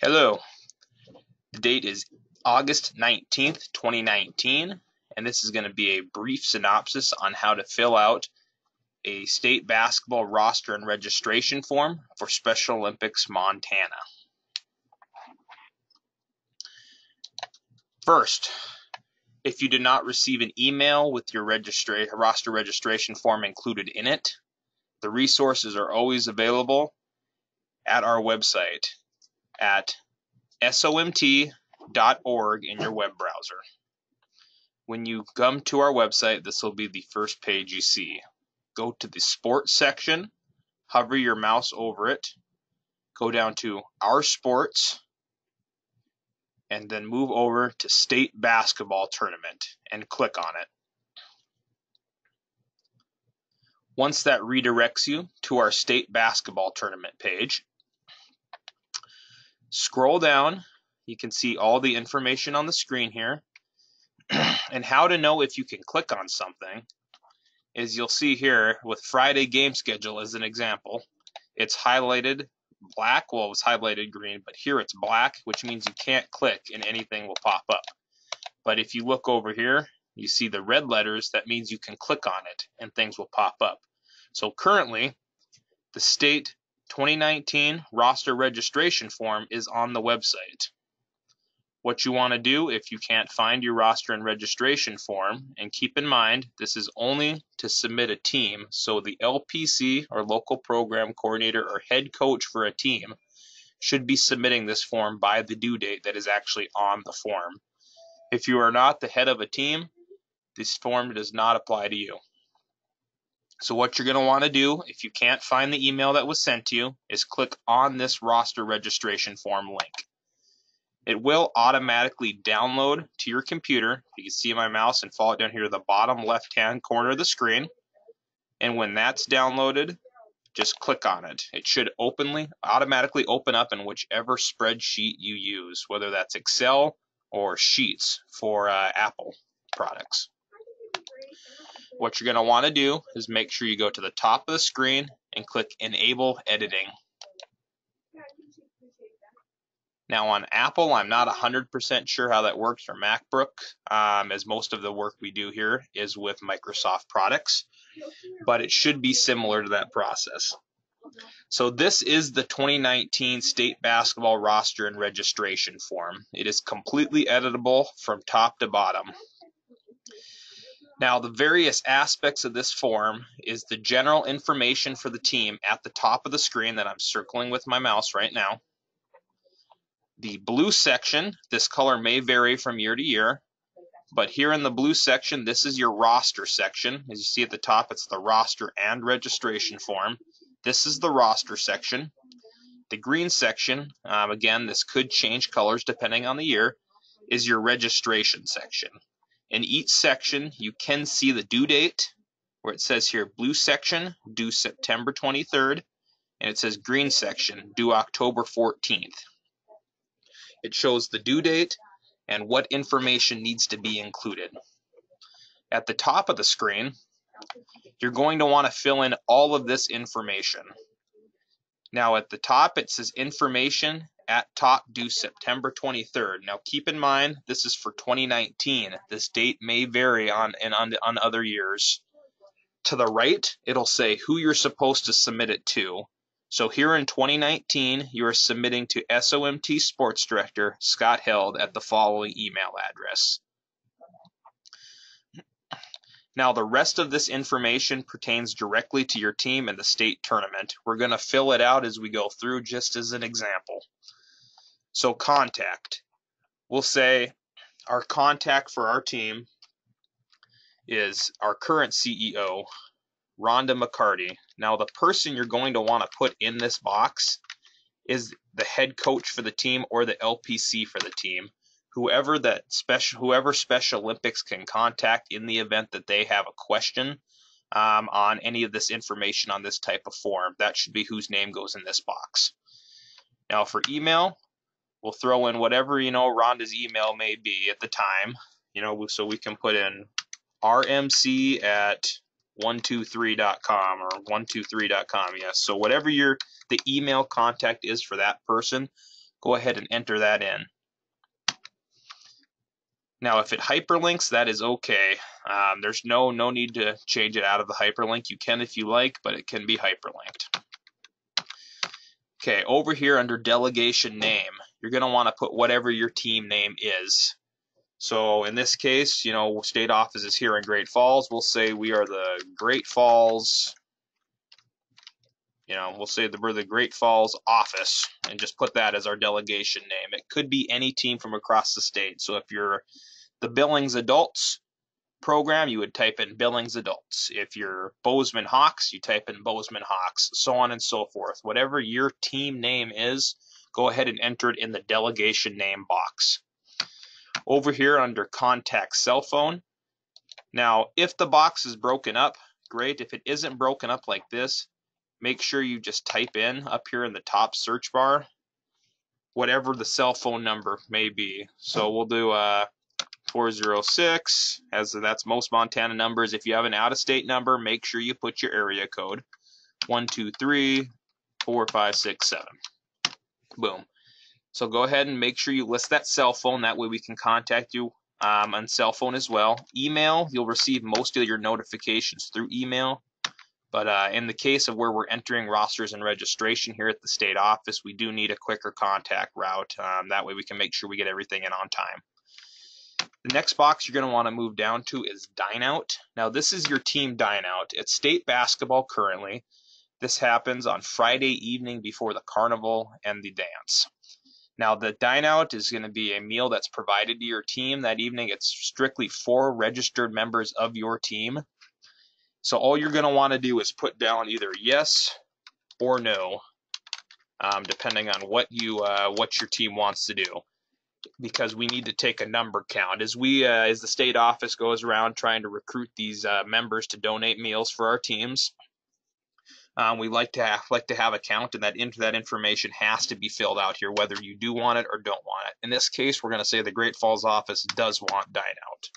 Hello, the date is August 19th, 2019, and this is going to be a brief synopsis on how to fill out a state basketball roster and registration form for Special Olympics Montana. First, if you did not receive an email with your roster registration form included in it, the resources are always available at our website at SOMT.org in your web browser. When you come to our website, this will be the first page you see. Go to the sports section, hover your mouse over it, go down to Our Sports, and then move over to State Basketball Tournament and click on it. Once that redirects you to our State Basketball Tournament page, scroll down. You can see all the information on the screen here. And how to know if you can click on something is you'll see here with Friday game schedule as an example, it's highlighted black. Well, it was highlighted green, but here it's black, which means you can't click and anything will pop up. But if you look over here, you see the red letters. That means you can click on it and things will pop up. So currently, the state 2019 roster registration form is on the website. What you want to do if you can't find your roster and registration form, and keep in mind this is only to submit a team, so the LPC or local program coordinator or head coach for a team should be submitting this form by the due date that is actually on the form. If you are not the head of a team, this form does not apply to you. So what you're going to want to do if you can't find the email that was sent to you is click on this roster registration form link. It will automatically download to your computer. You can see my mouse and follow it down here to the bottom left-hand corner of the screen. And when that's downloaded, just click on it. It should automatically open up in whichever spreadsheet you use, whether that's Excel or Sheets for Apple products. What you're going to want to do is make sure you go to the top of the screen and click Enable Editing. Now on Apple, I'm not 100% sure how that works for MacBook, as most of the work we do here is with Microsoft products, but it should be similar to that process. So this is the 2019 state basketball roster and registration form. It is completely editable from top to bottom. Now the various aspects of this form is the general information for the team at the top of the screen that I'm circling with my mouse right now. The blue section, this color may vary from year to year, but here in the blue section, this is your roster section. As you see at the top, it's the roster and registration form. This is the roster section. The green section, again, this could change colors depending on the year, is your registration section. In each section, you can see the due date, where it says here, blue section, due September 23rd, and it says green section, due October 14th. It shows the due date and what information needs to be included. At the top of the screen, you're going to want to fill in all of this information. Now at the top it says information at top due September 23rd. Now keep in mind this is for 2019. This date may vary on other years. To the right, it'll say who you're supposed to submit it to. So here in 2019, you are submitting to SOMT Sports Director Scott Held at the following email address. Now the rest of this information pertains directly to your team and the state tournament. We're going to fill it out as we go through just as an example. So contact. We'll say our contact for our team is our current CEO, Rhonda McCarty. Now the person you're going to want to put in this box is the head coach for the team or the LPC for the team. Whoever Special Olympics can contact in the event that they have a question on any of this information on this type of form. That should be whose name goes in this box. Now for email, we'll throw in whatever Rhonda's email may be at the time. So we can put in rmc@123.com or 123.com. Yes. So whatever the email contact is for that person, go ahead and enter that in. Now, if it hyperlinks, that is okay. There's no need to change it out of the hyperlink. You can if you like, but it can be hyperlinked. Okay, over here under delegation name, you're going to want to put whatever your team name is. So in this case, you know, state office is here in Great Falls. We'll say we are the Great Falls, you know, we'll say that we're the Great Falls office and just put that as our delegation name. It could be any team from across the state. So if you're the Billings Adults program, you would type in Billings Adults. If you're Bozeman Hawks, you type in Bozeman Hawks, so on and so forth. Whatever your team name is, go ahead and enter it in the delegation name box. Over here under contact cell phone. Now, if the box is broken up, great. If it isn't broken up like this, make sure you just type in up here in the top search bar whatever the cell phone number may be. So we'll do 406, as that's most Montana numbers. If you have an out-of-state number, make sure you put your area code 123 4567. Boom. So go ahead and make sure you list that cell phone. That way we can contact you on cell phone as well. Email, you'll receive most of your notifications through email. But in the case of where we're entering rosters and registration here at the state office, we do need a quicker contact route. That way we can make sure we get everything in on time. The next box you're going to want to move down to is Dine Out. Now this is your team Dine Out. It's state basketball currently. This happens on Friday evening before the carnival and the dance. Now the Dine Out is going to be a meal that's provided to your team that evening. It's strictly for registered members of your team. So all you're going to want to do is put down either yes or no, depending on what your team wants to do, because we need to take a number count as the state office goes around trying to recruit these members to donate meals for our teams. We like to have a count, and that information has to be filled out here, whether you do want it or don't want it. In this case, we're going to say the Great Falls office does want Dine Out.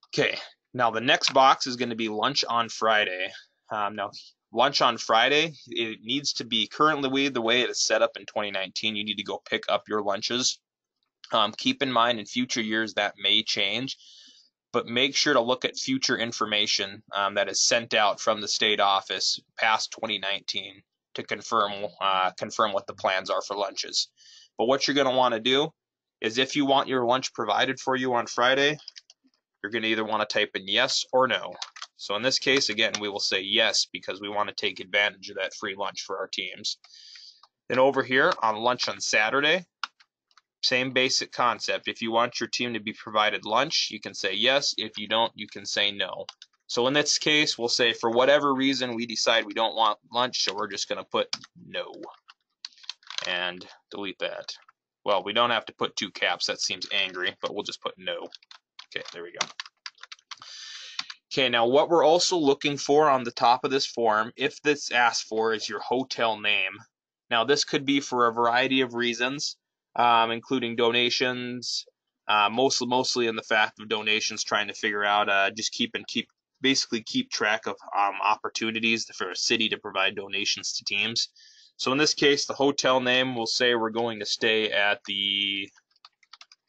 Okay. Now the next box is going to be lunch on Friday. Now lunch on Friday, it needs to be currently the way it is set up in 2019. You need to go pick up your lunches. Keep in mind in future years that may change, but make sure to look at future information that is sent out from the state office past 2019 to confirm what the plans are for lunches. But what you're going to want to do is, if you want your lunch provided for you on Friday, you're going to either want to type in yes or no. So in this case, again, we will say yes because we want to take advantage of that free lunch for our teams. Then over here on lunch on Saturday, same basic concept. If you want your team to be provided lunch, you can say yes. If you don't, you can say no. So in this case, we'll say for whatever reason we decide we don't want lunch, so we're just going to put no and delete that. Well, we don't have to put two caps. That seems angry, but we'll just put no. Okay, there we go. Okay, now what we're also looking for on the top of this form, if this asks for, is your hotel name. Now this could be for a variety of reasons, including donations, mostly in the fact of donations, trying to figure out just basically keep track of opportunities for a city to provide donations to teams. So in this case, the hotel name, we'll say we're going to stay at the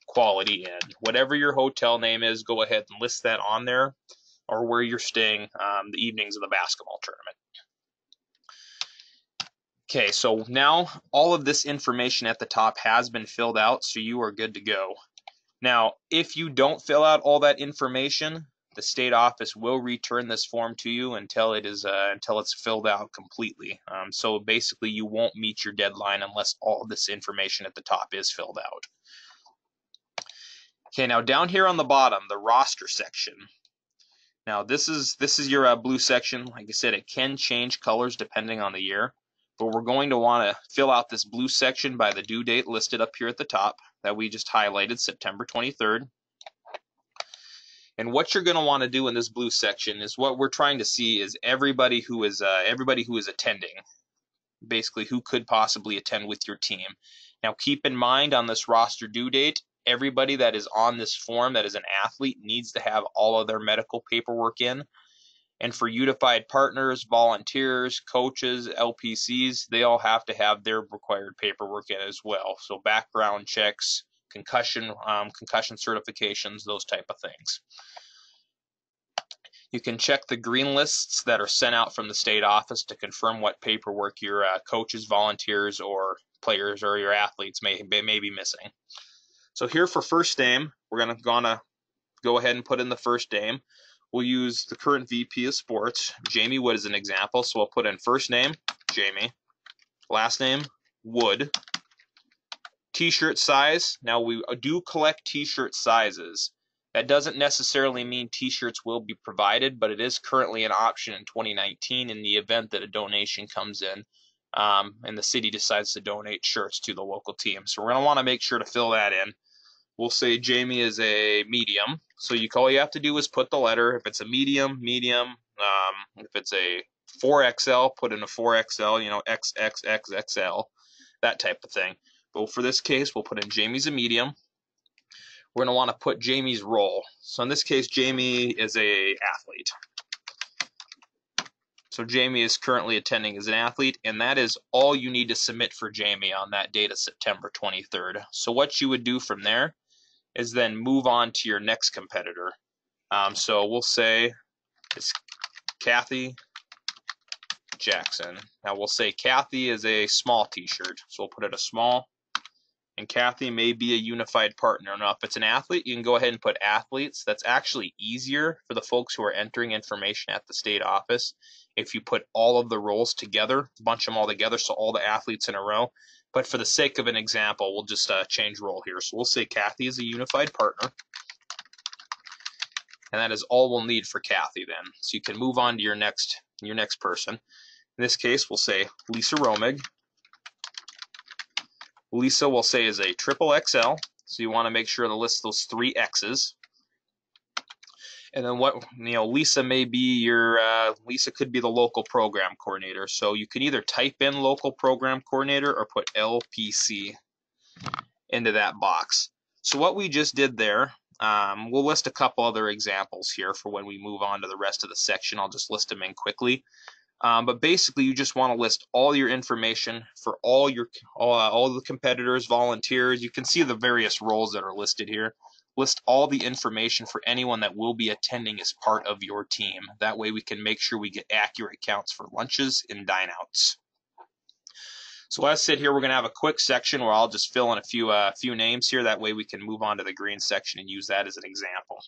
Quality Inn. Whatever your hotel name is, go ahead and list that on there, or where you're staying the evenings of the basketball tournament. Okay, so now all of this information at the top has been filled out, so you are good to go. Now, if you don't fill out all that information, the state office will return this form to you until it's filled out completely. So basically, you won't meet your deadline unless all this information at the top is filled out. Okay, now down here on the bottom, the roster section. Now this is your blue section. Like I said, it can change colors depending on the year, but we're going to want to fill out this blue section by the due date listed up here at the top that we just highlighted, September 23rd. And what you're going to want to do in this blue section is, what we're trying to see is everybody who is attending, basically who could possibly attend with your team. Now keep in mind, on this roster due date, everybody that is on this form that is an athlete needs to have all of their medical paperwork in. And for unified partners, volunteers, coaches, LPCs, they all have to have their required paperwork in as well. So background checks, concussion certifications, those type of things. You can check the green lists that are sent out from the state office to confirm what paperwork your coaches, volunteers, or players or your athletes may be missing. So here for first name, we're gonna go ahead and put in the first name. We'll use the current VP of sports, Jamie Wood, as an example. So we'll put in first name, Jamie, last name, Wood. T-shirt size. Now we do collect T-shirt sizes. That doesn't necessarily mean T-shirts will be provided, but it is currently an option in 2019 in the event that a donation comes in and the city decides to donate shirts to the local team. So we're going to want to make sure to fill that in. We'll say Jamie is a medium. So all you have to do is put the letter. If it's a medium. If it's a 4XL, put in a 4XL, XXXXL, that type of thing. But for this case, we'll put in Jamie's a medium. We're going to want to put Jamie's role. So in this case, Jamie is an athlete. So Jamie is currently attending as an athlete, and that is all you need to submit for Jamie on that date of September 23rd. So what you would do from there is then move on to your next competitor. So we'll say it's Kathy Jackson. Now we'll say Kathy is a small T-shirt, so we'll put it a small. And Kathy may be a unified partner. Now, if it's an athlete, you can go ahead and put athletes. That's actually easier for the folks who are entering information at the state office. If you put all of the roles together, bunch them all together, so all the athletes in a row. But for the sake of an example, we'll just change role here. So we'll say Kathy is a unified partner. And that is all we'll need for Kathy then. So you can move on to your next person. In this case, we'll say Lisa Romig. Lisa we'll say is a triple XL, so you want to make sure to list those 3 X's. And then Lisa may be Lisa could be the local program coordinator. So you can either type in local program coordinator or put LPC into that box. So what we just did there, we'll list a couple other examples here for when we move on to the rest of the section. I'll just list them in quickly. But basically, you just want to list all your information for all the competitors, volunteers. You can see the various roles that are listed here. List all the information for anyone that will be attending as part of your team. That way we can make sure we get accurate counts for lunches and dine-outs. So as I said here, we're going to have a quick section where I'll just fill in a few names here. That way we can move on to the green section and use that as an example.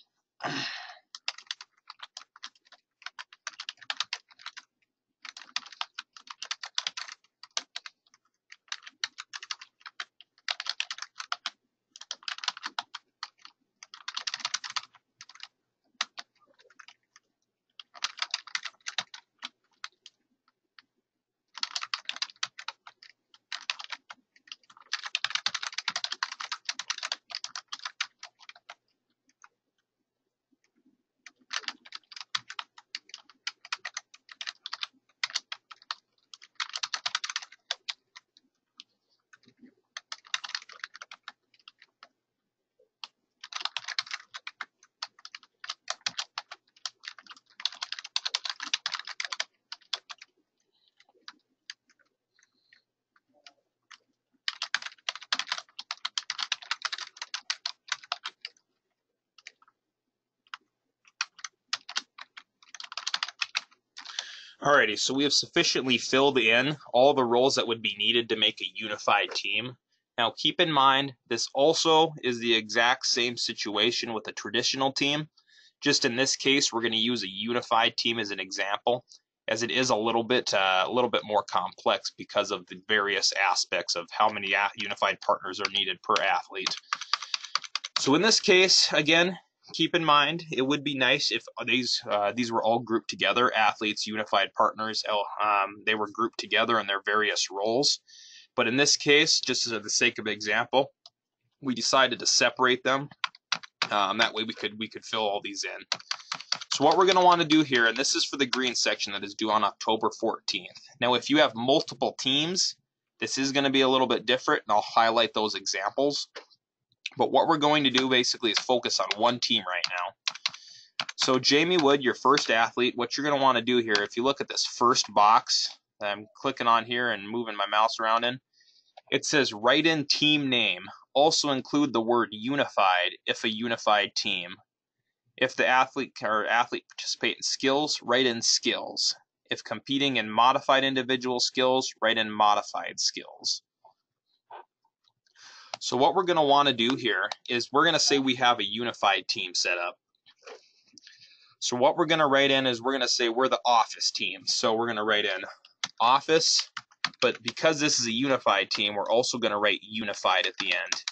Alrighty, so we have sufficiently filled in all the roles that would be needed to make a unified team. Now keep in mind, this also is the exact same situation with a traditional team. Just in this case, we're going to use a unified team as an example, as it is a little bit more complex because of the various aspects of how many unified partners are needed per athlete. So in this case, again, keep in mind, it would be nice if these were all grouped together, athletes, unified partners, they were grouped together in their various roles. But in this case, just for the sake of example, we decided to separate them. That way we could fill all these in. So what we're going to want to do here, and this is for the green section that is due on October 14th. Now, if you have multiple teams, this is going to be a little bit different, and I'll highlight those examples. But what we're going to do basically is focus on one team right now. So Jamie Wood, your first athlete, what you're going to want to do here, if you look at this first box that I'm clicking on here and moving my mouse around in, it says write in team name. Also include the word unified if a unified team. If the athlete participate in skills, write in skills. If competing in modified individual skills, write in modified skills. So what we're going to want to do here is we're going to say we have a unified team set up. So what we're going to write in is we're going to say we're the office team. So we're going to write in office, but because this is a unified team, we're also going to write unified at the end.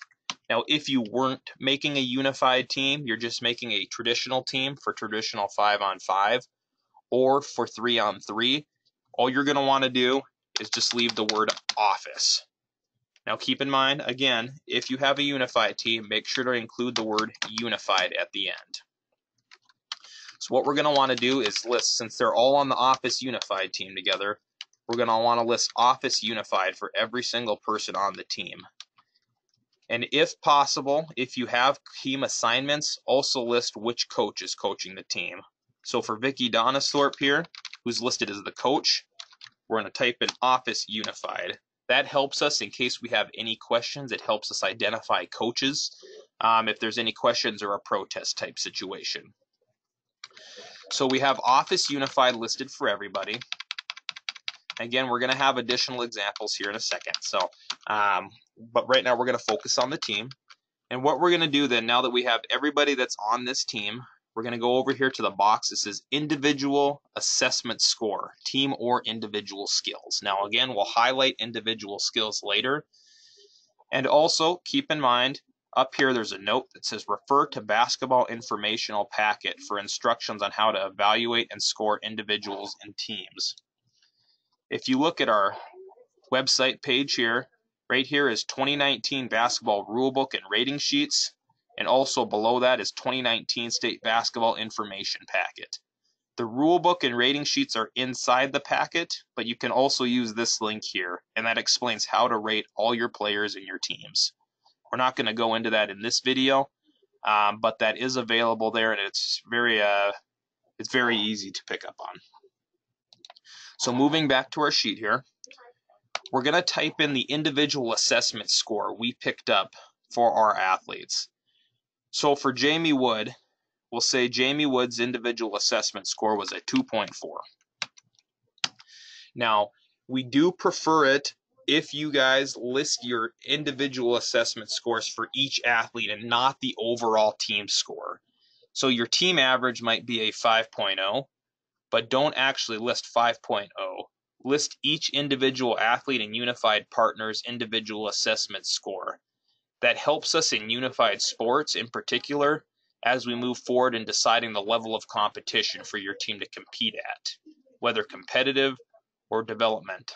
Now, if you weren't making a unified team, you're just making a traditional team for traditional 5-on-5 or for 3-on-3, all you're going to want to do is just leave the word office. Now keep in mind, again, if you have a unified team, make sure to include the word unified at the end. So what we're going to want to do is list, since they're all on the office unified team together, we're going to want to list office unified for every single person on the team. And if possible, if you have team assignments, also list which coach is coaching the team. So for Vicky Donisthorpe here, who's listed as the coach, we're going to type in office unified. That helps us in case we have any questions. It helps us identify coaches if there's any questions or a protest type situation. So we have office unified listed for everybody. Again, we're going to have additional examples here in a second. So, but right now we're going to focus on the team. And what we're going to do then, now that we have everybody that's on this team, we're going to go over here to the box that says individual assessment score, team or individual skills. Now again, we'll highlight individual skills later. And also keep in mind, up here there's a note that says refer to basketball informational packet for instructions on how to evaluate and score individuals and teams. If you look at our website page here, right here is 2019 basketball rulebook and rating sheets, and also below that is 2019 state basketball information packet. The rulebook and rating sheets are inside the packet, but you can also use this link here, and that explains how to rate all your players and your teams. We're not going to go into that in this video, but that is available there, and it's very easy to pick up on. So moving back to our sheet here, we're going to type in the individual assessment score we picked up for our athletes. So for Jamie Wood, we'll say Jamie Wood's individual assessment score was a 2.4. Now, we do prefer it if you guys list your individual assessment scores for each athlete and not the overall team score. So your team average might be a 5.0, but don't actually list 5.0. List each individual athlete and unified partner's individual assessment score. That helps us in unified sports in particular as we move forward in deciding the level of competition for your team to compete at, whether competitive or development.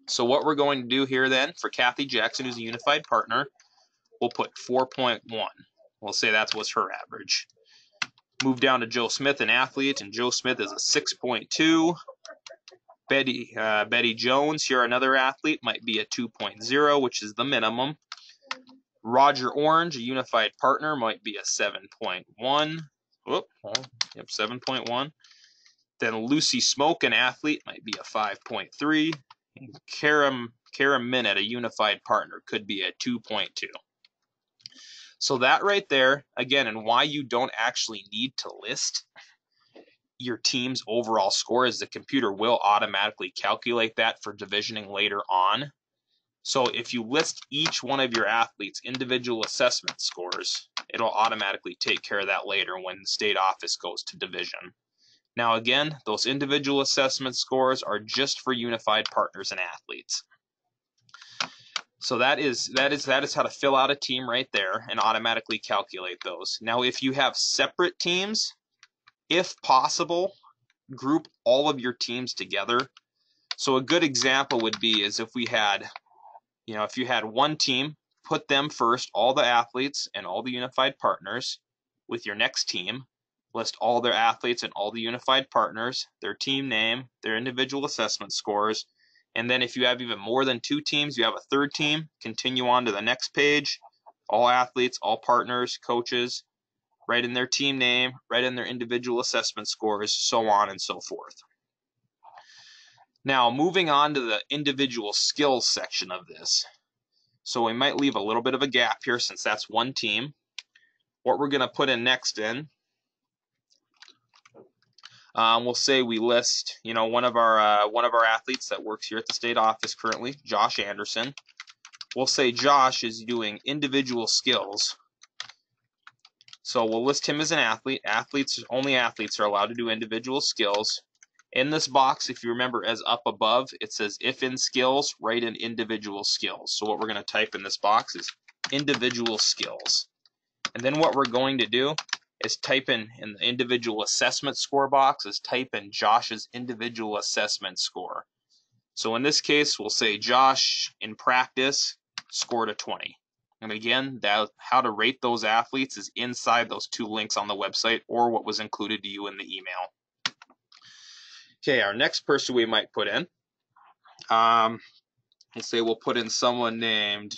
So what we're going to do here then, for Kathy Jackson, who's a unified partner, we'll put 4.1. We'll say that's what's her average. Move down to Joe Smith, an athlete, and Joe Smith is a 6.2. Betty Jones, here another athlete, might be a 2.0, which is the minimum. Roger Orange, a unified partner, might be a 7.1. Yep, 7.1. Then Lucy Smoke, an athlete, might be a 5.3. And Kara Minute, a unified partner, could be a 2.2. So that right there, again, and why you don't actually need to list your team's overall score is the computer will automatically calculate that for divisioning later on. So if you list each one of your athletes' individual assessment scores, it'll automatically take care of that later when the state office goes to division. Now again, those individual assessment scores are just for unified partners and athletes. So that is how to fill out a team right there and automatically calculate those. Now if you have separate teams, if possible, group all of your teams together. So a good example would be is if we had, if you had one team, put them first, all the athletes and all the unified partners. With your next team, list all their athletes and all the unified partners, their team name, their individual assessment scores. And then if you have even more than 2 teams, you have a third team, continue on to the next page, all athletes, all partners, coaches, write in their team name, write in their individual assessment scores, so on and so forth. Now, moving on to the individual skills section of this. So we might leave a little bit of a gap here since that's one team. What we're going to put in next we'll say we list, one of our athletes that works here at the state office currently, Josh Anderson. We'll say Josh is doing individual skills. So we'll list him as an athlete. Only athletes are allowed to do individual skills. In this box, if you remember, as up above, it says if in skills, write in individual skills. So what we're going to type in this box is individual skills. And then what we're going to do is type in the individual assessment score box, is type in Josh's individual assessment score. So in this case, we'll say Josh in practice scored a 20. And again, how to rate those athletes is inside those two links on the website or what was included to you in the email. Okay, our next person we might put in, let's say we'll put in someone named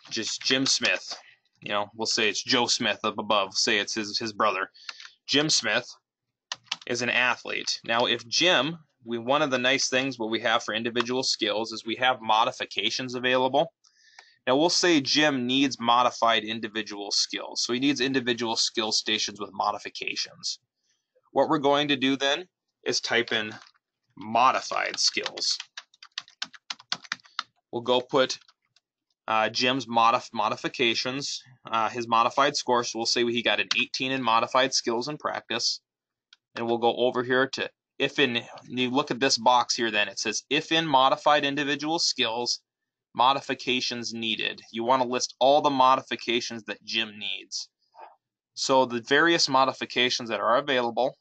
just Jim Smith. We'll say it's Joe Smith up above. Say it's his brother. Jim Smith is an athlete. Now, if Jim, one of the nice things what we have for individual skills is we have modifications available. Now, we'll say Jim needs modified individual skills. So he needs individual skill stations with modifications. What we're going to do then is type in modified skills. We'll go put Jim's modifications, his modified score. So we'll say he got an 18 in modified skills in practice. And we'll go over here to you look at this box here then, it says if in modified individual skills, modifications needed. You want to list all the modifications that Jim needs. So the various modifications that are available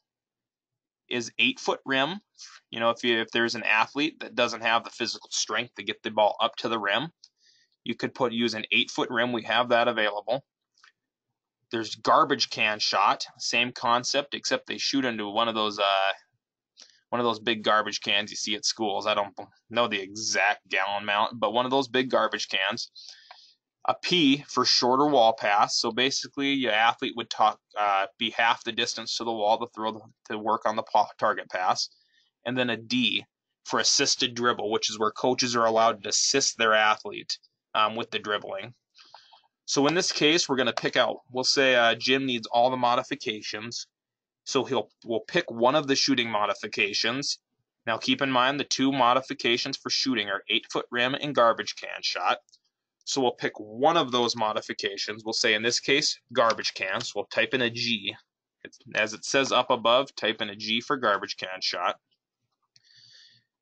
is 8-foot rim. If there's an athlete that doesn't have the physical strength to get the ball up to the rim, you could use an 8-foot rim. We have that available. There's garbage can shot, same concept, except they shoot into one of those big garbage cans you see at schools. I don't know the exact gallon amount, but one of those big garbage cans. A P for shorter wall pass. So basically, your athlete would be half the distance to the wall to work on the target pass. And then a D for assisted dribble, which is where coaches are allowed to assist their athlete with the dribbling. So in this case, we're going to pick out, we'll say Jim needs all the modifications. So we'll pick one of the shooting modifications. Now keep in mind the two modifications for shooting are 8-foot rim and garbage can shot. So we'll pick one of those modifications. We'll say in this case, garbage can. So we'll type in a G. As it says up above, type in a G for garbage can shot.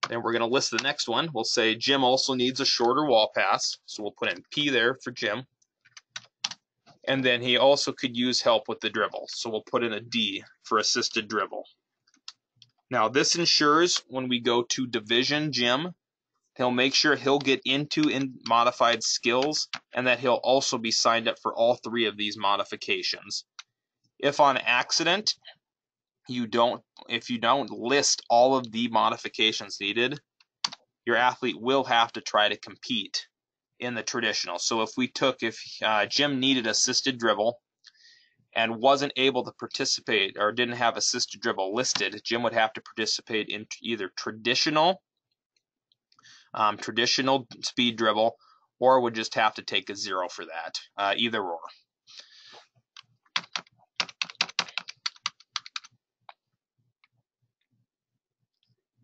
Then we're going to list the next one. We'll say Jim also needs a shorter wall pass. So we'll put in P there for Jim. And then he also could use help with the dribble. So we'll put in a D for assisted dribble. Now this ensures when we go to Division Jim, he'll make sure he'll get into modified skills and that he'll also be signed up for all three of these modifications. If on accident if you don't list all of the modifications needed, your athlete will have to try to compete in the traditional. So if Jim needed assisted dribble and wasn't able to participate or didn't have assisted dribble listed, Jim would have to participate in either traditional speed dribble, or would just have to take a 0 for that, either or.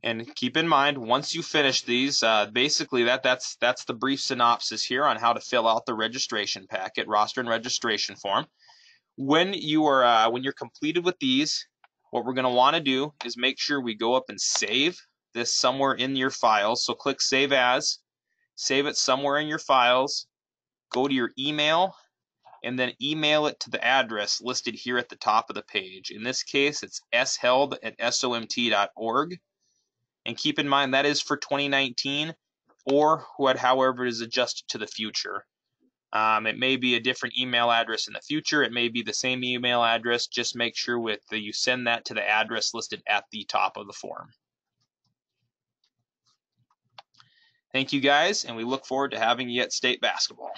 And keep in mind, once you finish these, basically that's the brief synopsis here on how to fill out the registration packet, roster and registration form. When you're completed with these, what we're going to want to do is make sure we go up and save this somewhere in your files. So click Save As, save it somewhere in your files, go to your email, and then email it to the address listed here at the top of the page. In this case, it's sheld@somt.org. And keep in mind that is for 2019 or however it is adjusted to the future. It may be a different email address in the future. It may be the same email address. Just make sure you send that to the address listed at the top of the form. Thank you guys, and we look forward to having you at state basketball.